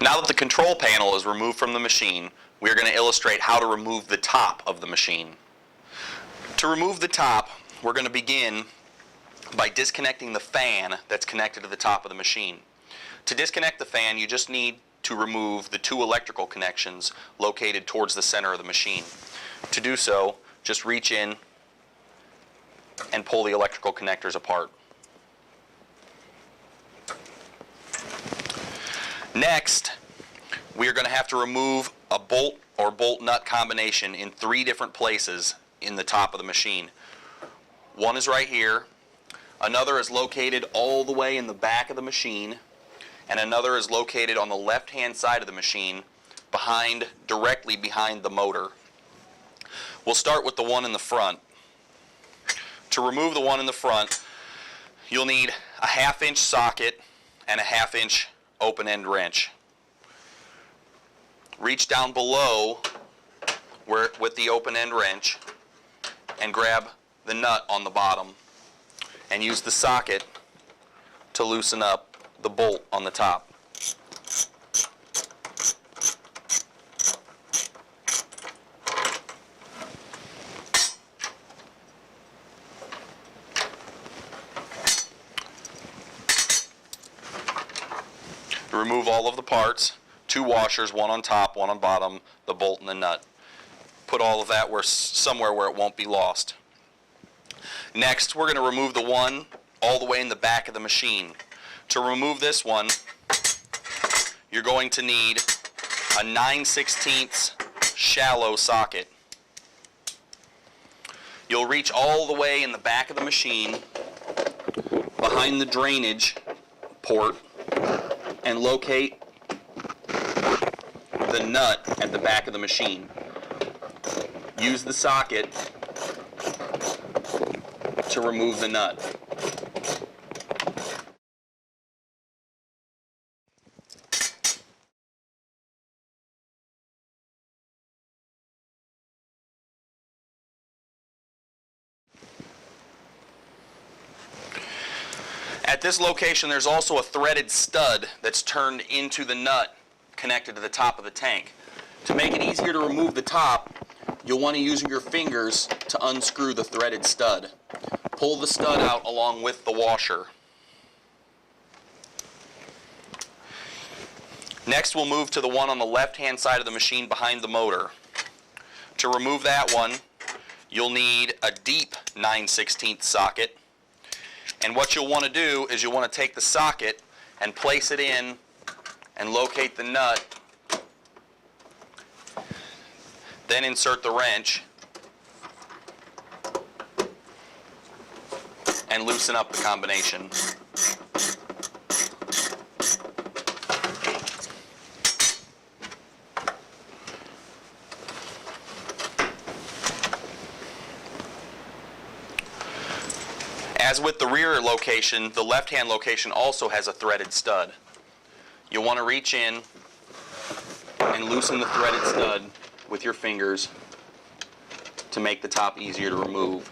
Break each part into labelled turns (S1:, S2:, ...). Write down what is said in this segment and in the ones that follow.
S1: Now that the control panel is removed from the machine, we are going to illustrate how to remove the top of the machine. To remove the top, we're going to begin by disconnecting the fan that's connected to the top of the machine. To disconnect the fan, you just need to remove the two electrical connections located towards the center of the machine. To do so, just reach in and pull the electrical connectors apart. Next, we are going to have to remove a bolt or bolt nut combination in 3 different places in the top of the machine. One is right here, another is located all the way in the back of the machine, and another is located on the left-hand side of the machine, directly behind the motor. We'll start with the one in the front. To remove the one in the front, you'll need a 1/2 inch socket and a 1/2 inch open end wrench. Reach down below with the open end wrench and grab the nut on the bottom and use the socket to loosen up the bolt on the top. Remove all of the parts, 2 washers, one on top, one on bottom, the bolt and the nut. Put all of that somewhere where it won't be lost. Next, we're going to remove the one all the way in the back of the machine. To remove this one, you're going to need a 9/16 shallow socket. You'll reach all the way in the back of the machine, behind the drainage port, and locate the nut at the back of the machine. Use the socket to remove the nut. At this location, there's also a threaded stud that's turned into the nut connected to the top of the tank. To make it easier to remove the top, you'll want to use your fingers to unscrew the threaded stud. Pull the stud out along with the washer. Next, we'll move to the one on the left-hand side of the machine behind the motor. To remove that one, you'll need a deep 9/16 socket. And what you'll want to do is you'll want to take the socket and place it in and locate the nut. Then insert the wrench and loosen up the combination. As with the rear location, the left-hand location also has a threaded stud. You'll want to reach in and loosen the threaded stud with your fingers to make the top easier to remove.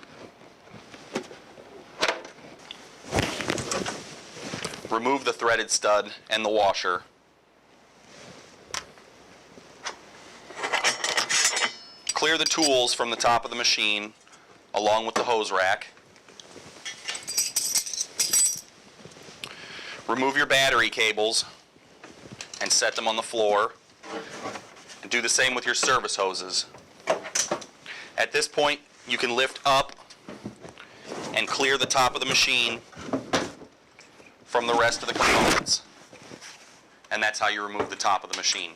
S1: Remove the threaded stud and the washer. Clear the tools from the top of the machine along with the hose rack. Remove your battery cables and set them on the floor. And do the same with your service hoses. At this point, you can lift up and clear the top of the machine from the rest of the components. And that's how you remove the top of the machine.